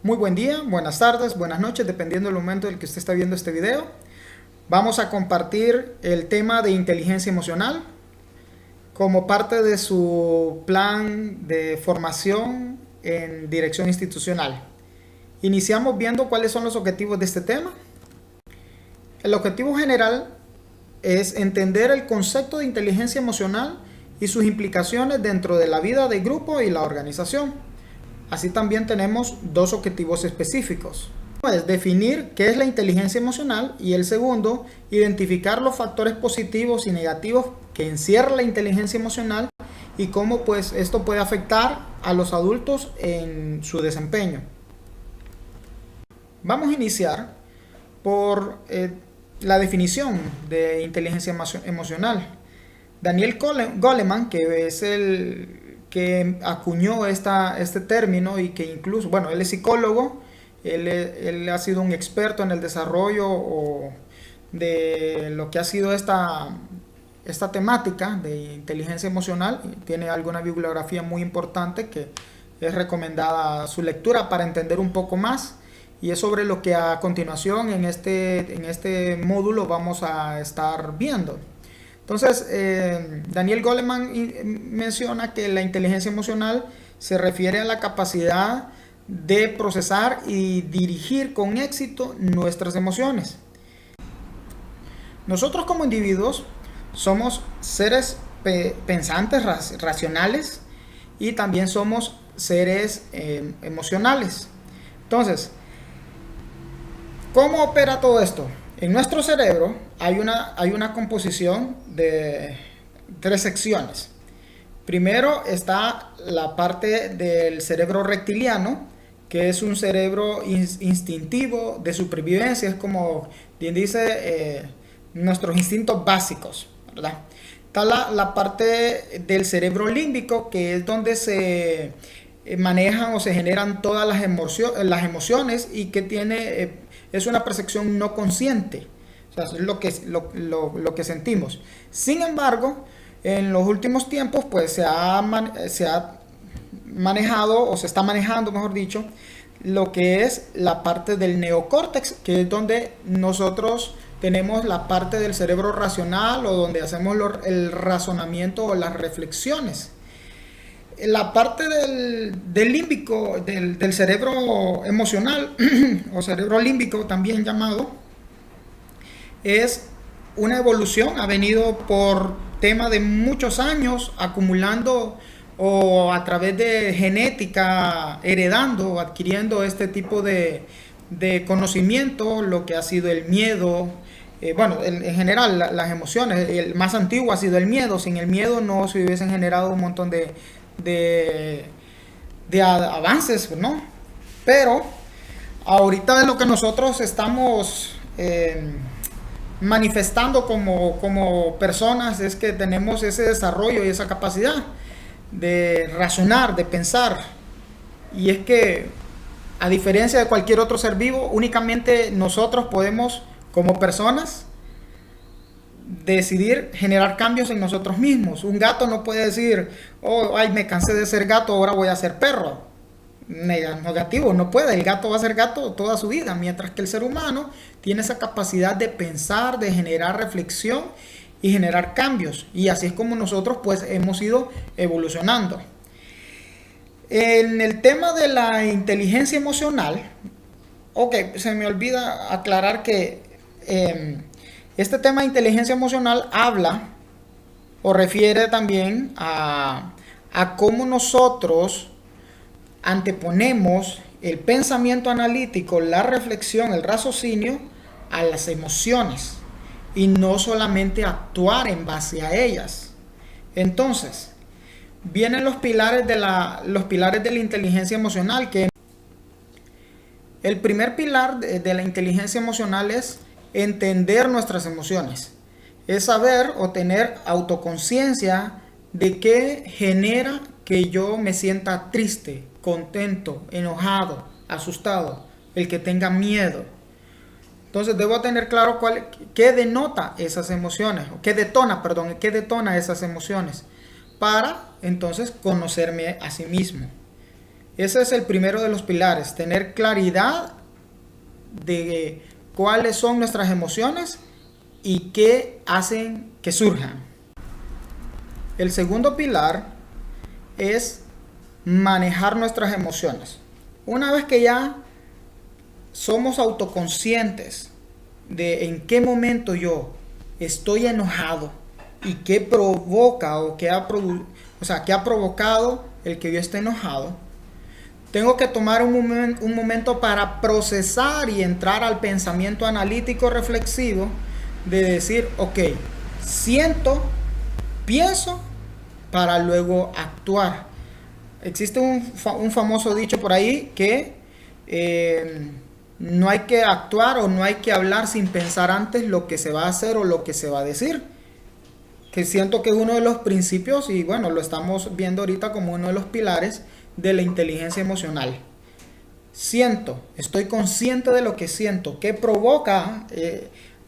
Muy buen día, buenas tardes, buenas noches, dependiendo del momento en el que usted está viendo este video. Vamos a compartir el tema de inteligencia emocional como parte de su plan de formación en dirección institucional. Iniciamos viendo cuáles son los objetivos de este tema. El objetivo general es entender el concepto de inteligencia emocional y sus implicaciones dentro de la vida de grupo y la organización. Así también tenemos dos objetivos específicos. Uno es definir qué es la inteligencia emocional y el segundo, identificar los factores positivos y negativos que encierra la inteligencia emocional y cómo pues esto puede afectar a los adultos en su desempeño. Vamos a iniciar por la definición de inteligencia emocional. Daniel Goleman, que es el que acuñó este término y que incluso, bueno, él es psicólogo, él ha sido un experto en el desarrollo de lo que ha sido esta temática de inteligencia emocional. Tiene alguna bibliografía muy importante que es recomendada su lectura para entender un poco más, y es sobre lo que a continuación en este módulo vamos a estar viendo. Entonces, Daniel Goleman menciona que la inteligencia emocional se refiere a la capacidad de procesar y dirigir con éxito nuestras emociones. Nosotros como individuos somos seres pensantes, racionales, y también somos seres emocionales. Entonces, ¿cómo opera todo esto? En nuestro cerebro hay una composición de 3 secciones. Primero está la parte del cerebro reptiliano, que es un cerebro instintivo de supervivencia, es como bien dice nuestros instintos básicos, ¿verdad? Está la parte del cerebro límbico, que es donde se manejan o se generan todas las emociones y que es una percepción no consciente, o sea, es lo que sentimos. Sin embargo, en los últimos tiempos pues se ha manejado, o se está manejando, mejor dicho, lo que es la parte del neocórtex, que es donde nosotros tenemos la parte del cerebro racional, o donde hacemos el razonamiento o las reflexiones. La parte del límbico, del cerebro emocional, o cerebro límbico también llamado, es una evolución, ha venido por tema de muchos años acumulando o a través de genética, heredando o adquiriendo este tipo de conocimiento, lo que ha sido el miedo. En general las emociones, el más antiguo ha sido el miedo. Sin el miedo no se hubiesen generado un montón de avances, ¿no? Pero ahorita lo que nosotros estamos manifestando como personas es que tenemos ese desarrollo y esa capacidad de razonar, de pensar. Y es que, a diferencia de cualquier otro ser vivo, únicamente nosotros podemos, como personas, decidir generar cambios en nosotros mismos. Un gato no puede decir, oh, ay, me cansé de ser gato, ahora voy a ser perro. Negativo, no puede. El gato va a ser gato toda su vida, mientras que el ser humano tiene esa capacidad de pensar, de generar reflexión y generar cambios. Y así es como nosotros pues hemos ido evolucionando. En el tema de la inteligencia emocional, se me olvida aclarar que este tema de inteligencia emocional habla o refiere también a cómo nosotros anteponemos el pensamiento analítico, la reflexión, el raciocinio a las emociones, y no solamente actuar en base a ellas. Entonces, vienen los pilares de la inteligencia emocional, que el primer pilar de la inteligencia emocional es entender nuestras emociones. Es saber o tener autoconciencia de qué genera que yo me sienta triste, contento, enojado, asustado, el que tenga miedo. Entonces debo tener claro qué denota esas emociones, o qué detona esas emociones, para entonces conocerme a sí mismo. Ese es el primero de los pilares, tener claridad de cuáles son nuestras emociones y qué hacen que surjan. El segundo pilar es manejar nuestras emociones. Una vez que ya somos autoconscientes de en qué momento yo estoy enojado y qué provoca o qué ha provocado el que yo esté enojado, tengo que tomar un momento para procesar y entrar al pensamiento analítico reflexivo de decir, ok, siento, pienso, para luego actuar. Existe un famoso dicho por ahí que no hay que actuar o no hay que hablar sin pensar antes lo que se va a hacer o lo que se va a decir. Que siento que es uno de los principios, y bueno, lo estamos viendo ahorita como uno de los pilares de la inteligencia emocional. Siento, estoy consciente de lo que siento, qué provoca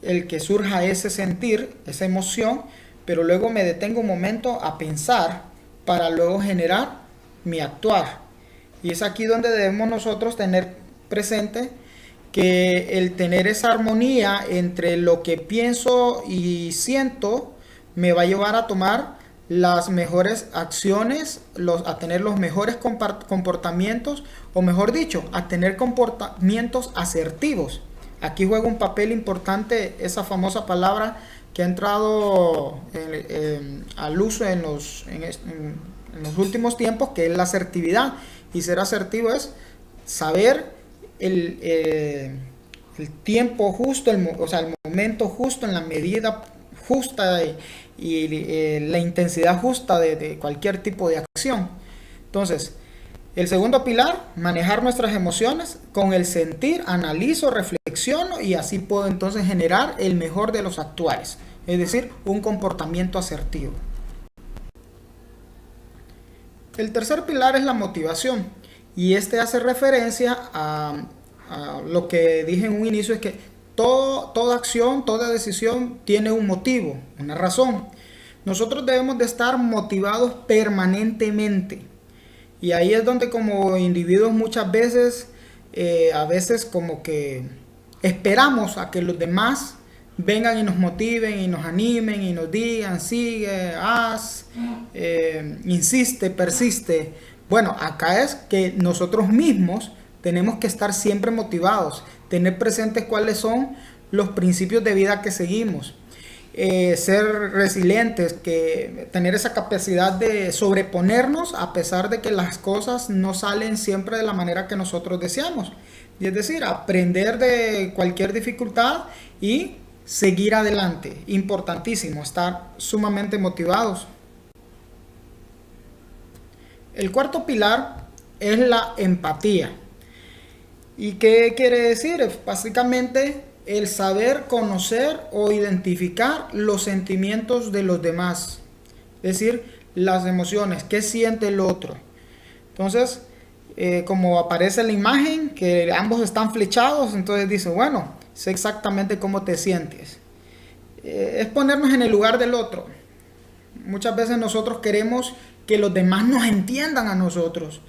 el que surja ese sentir, esa emoción, pero luego me detengo un momento a pensar para luego generar mi actuar. Y es aquí donde debemos nosotros tener presente que el tener esa armonía entre lo que pienso y siento me va a llevar a tomar las mejores acciones, a tener los mejores comportamientos, o mejor dicho, a tener comportamientos asertivos. Aquí juega un papel importante esa famosa palabra que ha entrado al uso en los últimos tiempos, que es la asertividad. Y ser asertivo es saber el tiempo justo, el momento justo, en la medida justa y la intensidad justa de cualquier tipo de acción. Entonces, el segundo pilar, manejar nuestras emociones. Con el sentir, analizo, reflexiono y así puedo entonces generar el mejor de los actuales, es decir, un comportamiento asertivo. El tercer pilar es la motivación, y este hace referencia a lo que dije en un inicio, es que toda acción, toda decisión tiene un motivo, una razón. Nosotros debemos de estar motivados permanentemente. Y ahí es donde como individuos muchas veces, a veces como que esperamos a que los demás vengan y nos motiven y nos animen y nos digan, sigue, haz, insiste, persiste. Bueno, acá es que nosotros mismos tenemos que estar siempre motivados, tener presentes cuáles son los principios de vida que seguimos, ser resilientes, tener esa capacidad de sobreponernos a pesar de que las cosas no salen siempre de la manera que nosotros deseamos. Y es decir, aprender de cualquier dificultad y seguir adelante. Importantísimo, estar sumamente motivados. El cuarto pilar es la empatía. ¿Y qué quiere decir? Es básicamente el saber conocer o identificar los sentimientos de los demás. Es decir, las emociones, qué siente el otro. Entonces, como aparece en la imagen, que ambos están flechados, entonces dice, bueno, sé exactamente cómo te sientes. Es ponernos en el lugar del otro. Muchas veces nosotros queremos que los demás nos entiendan a nosotros,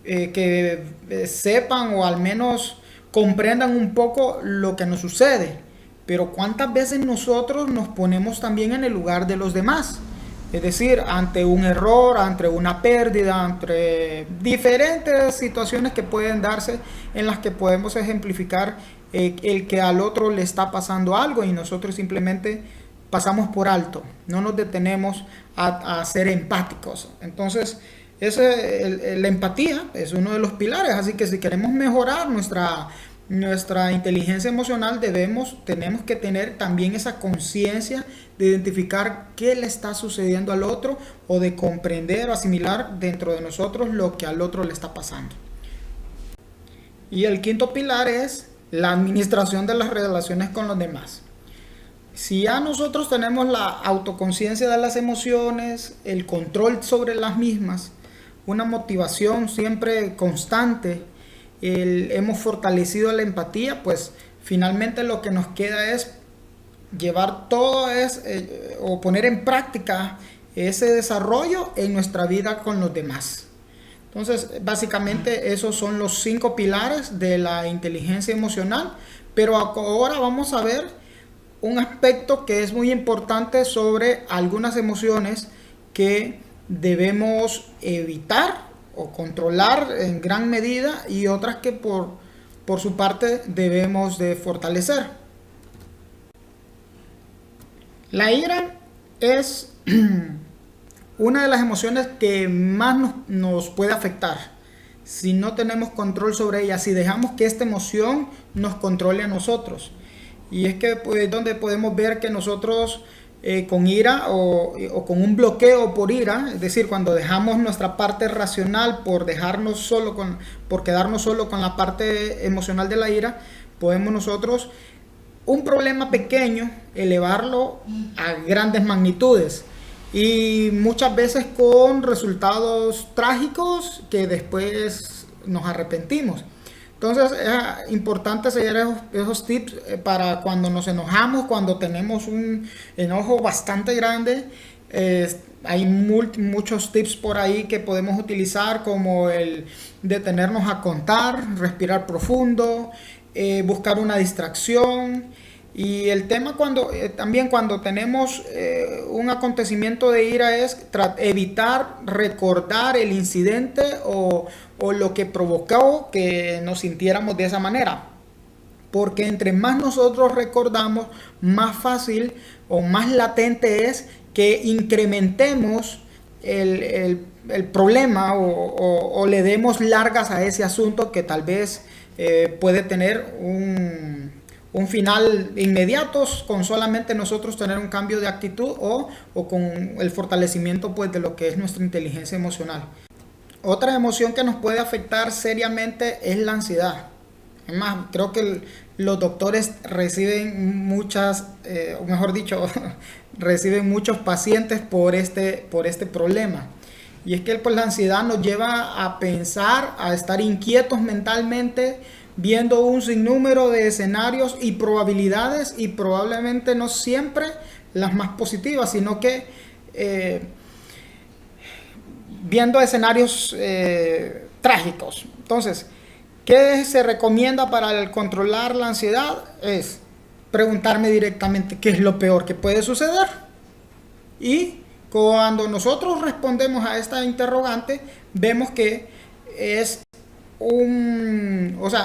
que sepan o al menos comprendan un poco lo que nos sucede. Pero ¿cuántas veces nosotros nos ponemos también en el lugar de los demás? Es decir, ante un error, ante una pérdida, ante diferentes situaciones que pueden darse en las que podemos ejemplificar el que al otro le está pasando algo y nosotros simplemente pasamos por alto, no nos detenemos a ser empáticos. Entonces, la empatía es uno de los pilares, así que si queremos mejorar nuestra inteligencia emocional, tenemos que tener también esa conciencia de identificar qué le está sucediendo al otro o de comprender o asimilar dentro de nosotros lo que al otro le está pasando. Y el quinto pilar es la administración de las relaciones con los demás. Si ya nosotros tenemos la autoconciencia de las emociones, el control sobre las mismas, una motivación siempre constante, hemos fortalecido la empatía, pues finalmente lo que nos queda es llevar o poner en práctica ese desarrollo en nuestra vida con los demás. Entonces, básicamente esos son los 5 pilares de la inteligencia emocional, pero ahora vamos a ver un aspecto que es muy importante sobre algunas emociones que debemos evitar o controlar en gran medida y otras que por su parte debemos de fortalecer. La ira es una de las emociones que más nos puede afectar si no tenemos control sobre ella, si dejamos que esta emoción nos controle a nosotros. Y es que pues, donde podemos ver que nosotros con ira o con un bloqueo por ira, es decir, cuando dejamos nuestra parte racional por quedarnos solo con la parte emocional de la ira, podemos nosotros un problema pequeño elevarlo a grandes magnitudes y muchas veces con resultados trágicos que después nos arrepentimos. Entonces es importante seguir esos tips para cuando nos enojamos, cuando tenemos un enojo bastante grande. Hay muchos tips por ahí que podemos utilizar, como el detenernos a contar, respirar profundo, buscar una distracción. Y el tema también cuando tenemos un acontecimiento de ira es evitar recordar el incidente o lo que provocó que nos sintiéramos de esa manera. Porque entre más nosotros recordamos, más fácil o más latente es que incrementemos el problema o le demos largas a ese asunto que tal vez puede tener un final inmediato con solamente nosotros tener un cambio de actitud o con el fortalecimiento pues de lo que es nuestra inteligencia emocional. Otra emoción que nos puede afectar seriamente es la ansiedad. Es más, creo que los doctores reciben o mejor dicho, reciben muchos pacientes por este problema. Y es que pues, la ansiedad nos lleva a pensar, a estar inquietos mentalmente, viendo un sinnúmero de escenarios y probabilidades, y probablemente no siempre las más positivas, sino que viendo escenarios trágicos. Entonces, ¿qué se recomienda para controlar la ansiedad? Es preguntarme directamente qué es lo peor que puede suceder. Y cuando nosotros respondemos a esta interrogante, vemos que es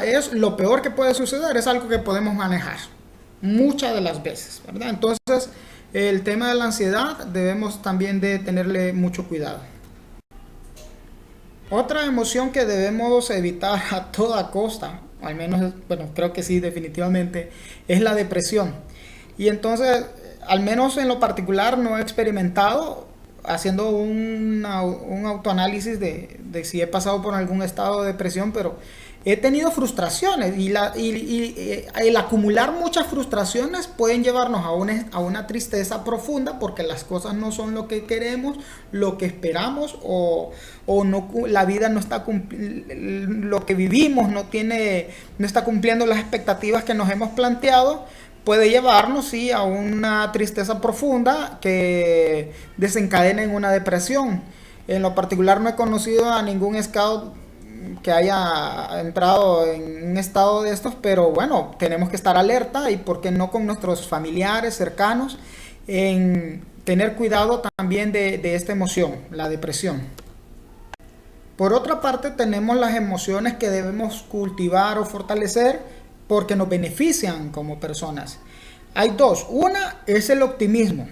es lo peor que puede suceder, es algo que podemos manejar muchas de las veces, ¿verdad? Entonces, el tema de la ansiedad debemos también de tenerle mucho cuidado. Otra emoción que debemos evitar a toda costa, al menos, bueno, creo que sí, definitivamente, es la depresión. Y entonces, al menos en lo particular, no he experimentado haciendo un autoanálisis de si he pasado por algún estado de depresión, pero he tenido frustraciones y el acumular muchas frustraciones pueden llevarnos a una tristeza profunda porque las cosas no son lo que queremos, lo que esperamos o no, la vida no está lo que vivimos no está cumpliendo las expectativas que nos hemos planteado. Puede llevarnos, sí, a una tristeza profunda que desencadena en una depresión. En lo particular no he conocido a ningún scout que haya entrado en un estado de estos, pero bueno, tenemos que estar alerta y por qué no con nuestros familiares cercanos en tener cuidado también de esta emoción, la depresión. Por otra parte, tenemos las emociones que debemos cultivar o fortalecer porque nos benefician como personas. Hay dos. Una es el optimismo.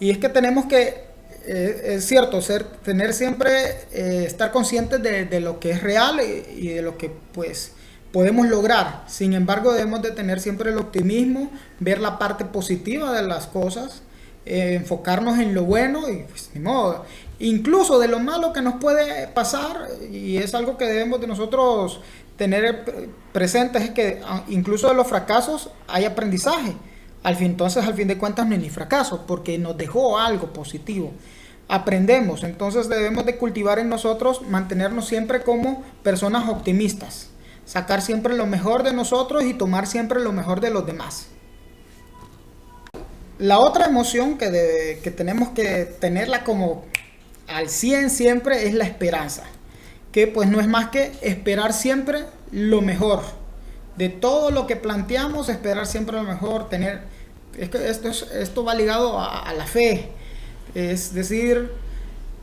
Y es que tenemos que, es cierto, tener siempre, estar conscientes de lo que es real y de lo que pues podemos lograr. Sin embargo, debemos de tener siempre el optimismo, ver la parte positiva de las cosas, enfocarnos en lo bueno y pues ni modo. Incluso de lo malo que nos puede pasar, y es algo que debemos de nosotros tener presente, es que incluso de los fracasos hay aprendizaje. Entonces, al fin de cuentas, no es ni fracaso, porque nos dejó algo positivo. Aprendemos, entonces debemos de cultivar en nosotros, mantenernos siempre como personas optimistas, sacar siempre lo mejor de nosotros y tomar siempre lo mejor de los demás. La otra emoción que tenemos que tenerla como al 100 siempre es la esperanza. que pues no es más que esperar siempre lo mejor. De todo lo que planteamos, esperar siempre lo mejor, es que esto va ligado a la fe. Es decir,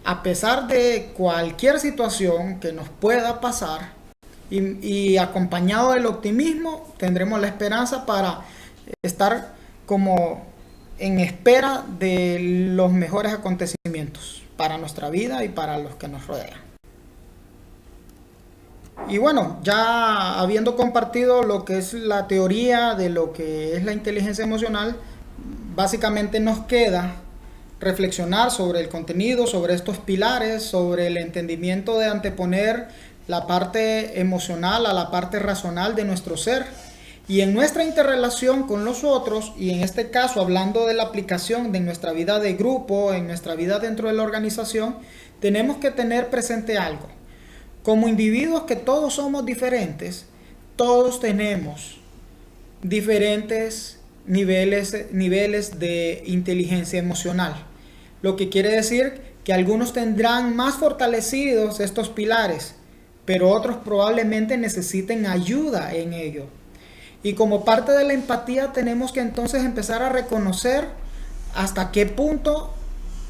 a pesar de cualquier situación que nos pueda pasar, y acompañado del optimismo, tendremos la esperanza para estar como en espera de los mejores acontecimientos para nuestra vida y para los que nos rodean. Y bueno, ya habiendo compartido lo que es la teoría de lo que es la inteligencia emocional, básicamente nos queda reflexionar sobre el contenido, sobre estos pilares, sobre el entendimiento de anteponer la parte emocional a la parte racional de nuestro ser. Y en nuestra interrelación con los otros, y en este caso hablando de la aplicación de nuestra vida de grupo, en nuestra vida dentro de la organización, tenemos que tener presente algo. Como individuos que todos somos diferentes, todos tenemos diferentes niveles de inteligencia emocional. Lo que quiere decir que algunos tendrán más fortalecidos estos pilares, pero otros probablemente necesiten ayuda en ello. Y como parte de la empatía tenemos que entonces empezar a reconocer hasta qué punto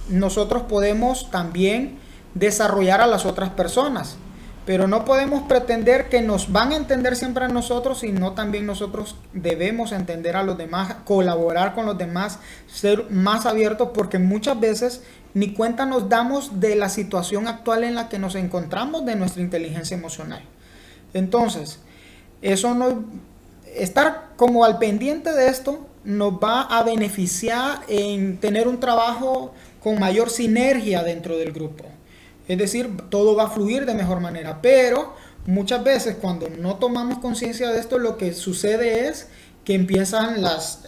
nosotros podemos también desarrollar a las otras personas. Pero no podemos pretender que nos van a entender siempre a nosotros, sino también nosotros debemos entender a los demás, colaborar con los demás, ser más abiertos, porque muchas veces ni cuenta nos damos de la situación actual en la que nos encontramos, de nuestra inteligencia emocional. Entonces, estar como al pendiente de esto nos va a beneficiar en tener un trabajo con mayor sinergia dentro del grupo. Es decir, todo va a fluir de mejor manera, pero muchas veces cuando no tomamos conciencia de esto, lo que sucede es que empiezan las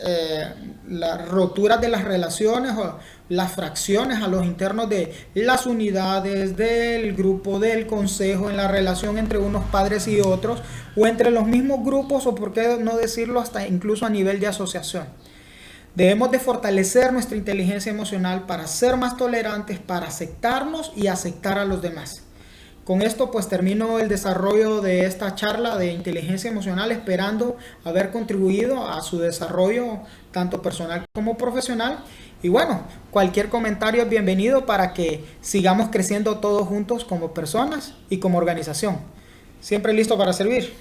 roturas de las relaciones o las fracciones a los internos de las unidades, del grupo, del consejo, en la relación entre unos padres y otros, o entre los mismos grupos, o por qué no decirlo hasta incluso a nivel de asociación. Debemos de fortalecer nuestra inteligencia emocional para ser más tolerantes, para aceptarnos y aceptar a los demás. Con esto pues termino el desarrollo de esta charla de inteligencia emocional, esperando haber contribuido a su desarrollo tanto personal como profesional. Y bueno, cualquier comentario es bienvenido para que sigamos creciendo todos juntos como personas y como organización. Siempre listo para servir.